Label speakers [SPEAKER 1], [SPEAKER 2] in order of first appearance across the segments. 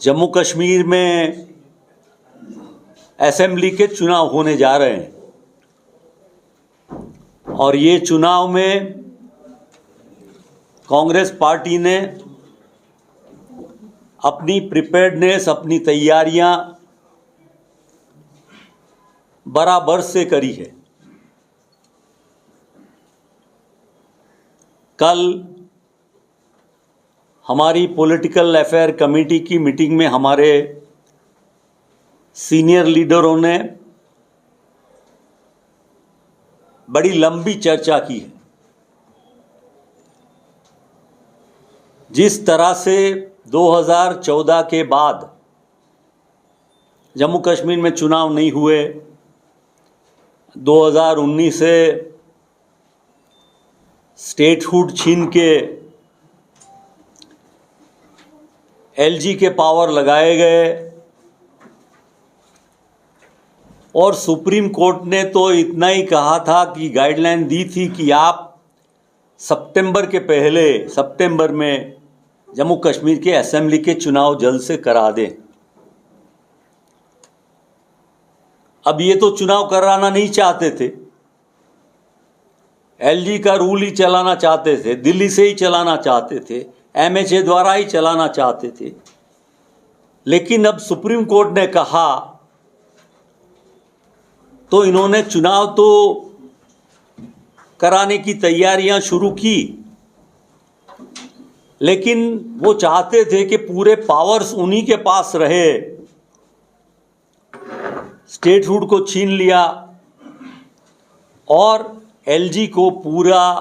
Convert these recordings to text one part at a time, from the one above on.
[SPEAKER 1] जम्मू कश्मीर में असेंबली के चुनाव होने जा रहे हैं और ये चुनाव में कांग्रेस पार्टी ने अपनी प्रिपेयर्डनेस, अपनी तैयारियां बराबर से करी है। कल हमारी पॉलिटिकल अफेयर कमेटी की मीटिंग में हमारे सीनियर लीडरों ने बड़ी लंबी चर्चा की है। जिस तरह से 2014 के बाद जम्मू कश्मीर में चुनाव नहीं हुए, 2019 से स्टेटहुड छीन के एलजी के पावर लगाए गए और सुप्रीम कोर्ट ने तो इतना ही कहा था कि गाइडलाइन दी थी कि आप सितंबर में जम्मू कश्मीर के असेंबली के चुनाव जल्द से करा दें। अब ये तो चुनाव कराना नहीं चाहते थे, एलजी का रूल ही चलाना चाहते थे, दिल्ली से ही चलाना चाहते थे, एमएचए द्वारा ही चलाना चाहते थे। लेकिन अब सुप्रीम कोर्ट ने कहा तो इन्होंने चुनाव तो कराने की तैयारियां शुरू की, लेकिन वो चाहते थे कि पूरे पावर्स उन्हीं के पास रहे। स्टेटहुड को छीन लिया और एलजी को पूरा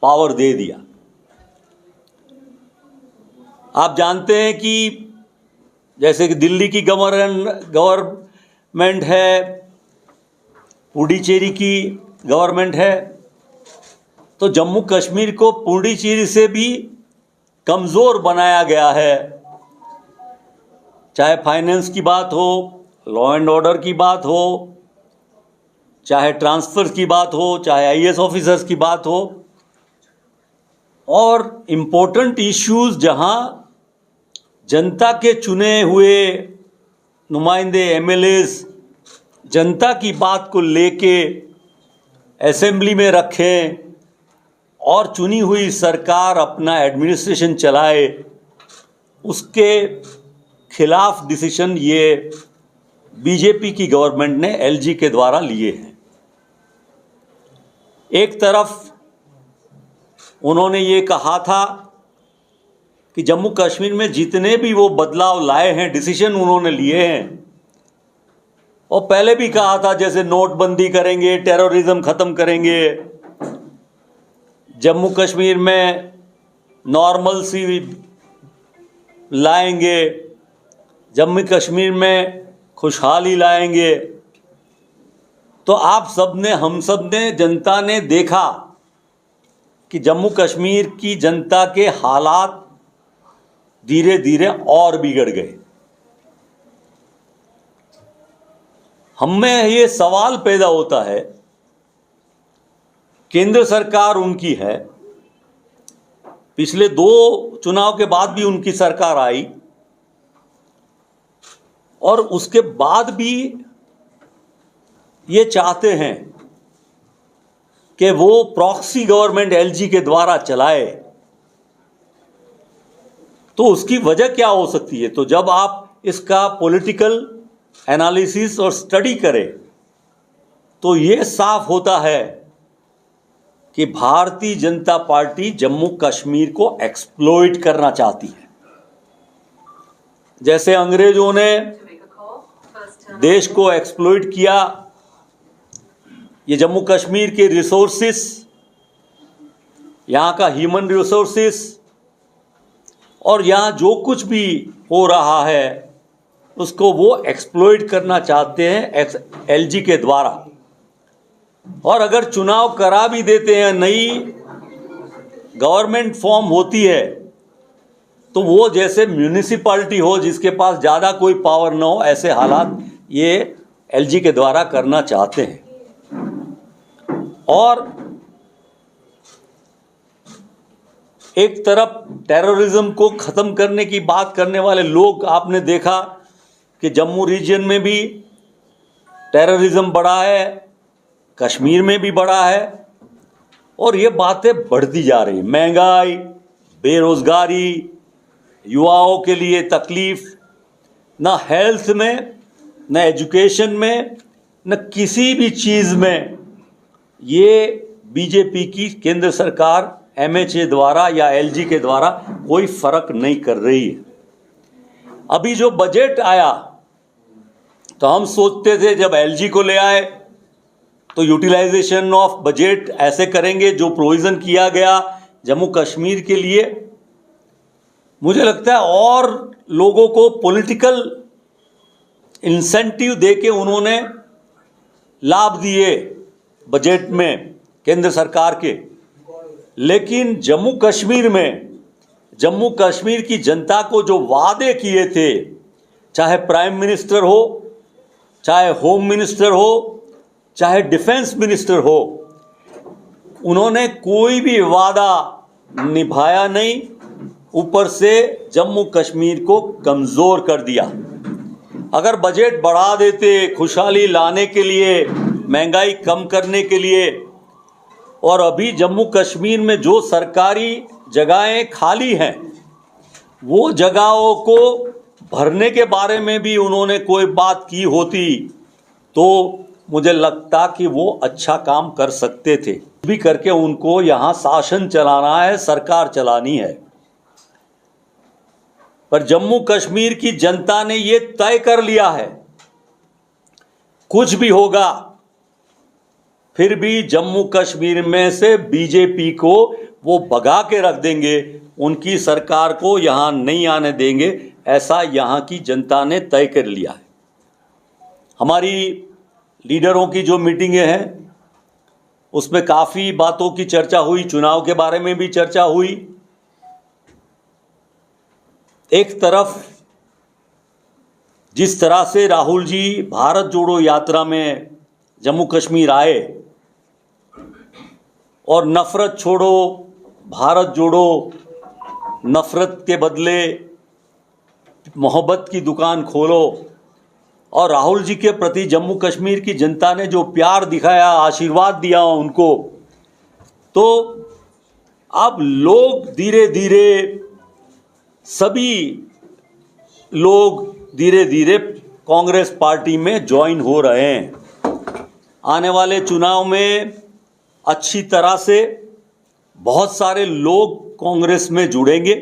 [SPEAKER 1] पावर दे दिया। आप जानते हैं कि जैसे कि दिल्ली की गवर्नमेंट है, पुडुचेरी की गवर्नमेंट है, तो जम्मू कश्मीर को पुडुचेरी से भी कमज़ोर बनाया गया है। चाहे फाइनेंस की बात हो, लॉ एंड ऑर्डर की बात हो, चाहे ट्रांसफर की बात हो, चाहे आईएएस ऑफिसर्स की बात हो, और इम्पोर्टेंट इश्यूज जहां जनता के चुने हुए नुमाइंदे एमएलएस जनता की बात को लेके असेंबली में रखें और चुनी हुई सरकार अपना एडमिनिस्ट्रेशन चलाए, उसके खिलाफ डिसीजन ये बीजेपी की गवर्नमेंट ने एलजी के द्वारा लिए हैं। एक तरफ उन्होंने ये कहा था कि जम्मू कश्मीर में जितने भी वो बदलाव लाए हैं, डिसीजन उन्होंने लिए हैं, और पहले भी कहा था जैसे नोटबंदी करेंगे, टेररिज्म ख़त्म करेंगे, जम्मू कश्मीर में नॉर्मल सी लाएंगे, जम्मू कश्मीर में खुशहाली लाएंगे। तो आप सब ने, हम सब ने, जनता ने देखा कि जम्मू कश्मीर की जनता के हालात धीरे धीरे और बिगड़ गए। हमें ये सवाल पैदा होता है, केंद्र सरकार उनकी है, पिछले 2 चुनाव के बाद भी उनकी सरकार आई और उसके बाद भी ये चाहते हैं कि वो प्रॉक्सी गवर्नमेंट एलजी के द्वारा चलाए। तो उसकी वजह क्या हो सकती है? तो जब आप इसका पॉलिटिकल एनालिसिस और स्टडी करें तो ये साफ होता है कि भारतीय जनता पार्टी जम्मू कश्मीर को एक्सप्लॉइट करना चाहती है। जैसे अंग्रेजों ने देश को एक्सप्लॉइट किया, ये जम्मू कश्मीर के रिसोर्सेस, यहाँ का ह्यूमन रिसोर्सेस और यहाँ जो कुछ भी हो रहा है उसको वो एक्सप्लॉइट करना चाहते हैं एलजी के द्वारा। और अगर चुनाव करा भी देते हैं, नई गवर्नमेंट फॉर्म होती है, तो वो जैसे म्यूनिसिपैलिटी हो जिसके पास ज़्यादा कोई पावर ना हो, ऐसे हालात ये एलजी के द्वारा करना चाहते हैं। और एक तरफ टेररिज्म को ख़त्म करने की बात करने वाले लोग, आपने देखा कि जम्मू रीजन में भी टेररिज्म बढ़ा है, कश्मीर में भी बढ़ा है, और ये बातें बढ़ती जा रही। महंगाई, बेरोज़गारी, युवाओं के लिए तकलीफ़, ना हेल्थ में, न एजुकेशन में, न किसी भी चीज़ में ये बीजेपी की केंद्र सरकार एमएचए द्वारा या एलजी के द्वारा कोई फर्क नहीं कर रही है। अभी जो बजट आया तो हम सोचते थे जब एलजी को ले आए तो यूटिलाइजेशन ऑफ बजट ऐसे करेंगे, जो प्रोविज़न किया गया जम्मू कश्मीर के लिए, मुझे लगता है और लोगों को पॉलिटिकल इंसेंटिव देके उन्होंने लाभ दिए बजट में केंद्र सरकार के। लेकिन जम्मू कश्मीर की जनता को जो वादे किए थे, चाहे प्राइम मिनिस्टर हो, चाहे होम मिनिस्टर हो, चाहे डिफेंस मिनिस्टर हो, उन्होंने कोई भी वादा निभाया नहीं, ऊपर से जम्मू कश्मीर को कमज़ोर कर दिया। अगर बजट बढ़ा देते खुशहाली लाने के लिए, महंगाई कम करने के लिए, और अभी जम्मू कश्मीर में जो सरकारी जगहें खाली हैं वो जगहों को भरने के बारे में भी उन्होंने कोई बात की होती तो मुझे लगता कि वो अच्छा काम कर सकते थे। भी करके उनको यहाँ शासन चलाना है, सरकार चलानी है। पर जम्मू कश्मीर की जनता ने ये तय कर लिया है, कुछ भी होगा फिर भी जम्मू कश्मीर में से बीजेपी को वो भगा के रख देंगे, उनकी सरकार को यहाँ नहीं आने देंगे, ऐसा यहाँ की जनता ने तय कर लिया है। हमारी लीडरों की जो मीटिंगें हैं उसमें काफ़ी बातों की चर्चा हुई, चुनाव के बारे में भी चर्चा हुई। एक तरफ जिस तरह से राहुल जी भारत जोड़ो यात्रा में जम्मू कश्मीर आए और नफ़रत छोड़ो भारत जोड़ो, नफ़रत के बदले मोहब्बत की दुकान खोलो, और राहुल जी के प्रति जम्मू कश्मीर की जनता ने जो प्यार दिखाया, आशीर्वाद दिया उनको, तो अब लोग धीरे धीरे, सभी लोग धीरे धीरे कांग्रेस पार्टी में ज्वाइन हो रहे हैं। आने वाले चुनाव में अच्छी तरह से बहुत सारे लोग कांग्रेस में जुड़ेंगे।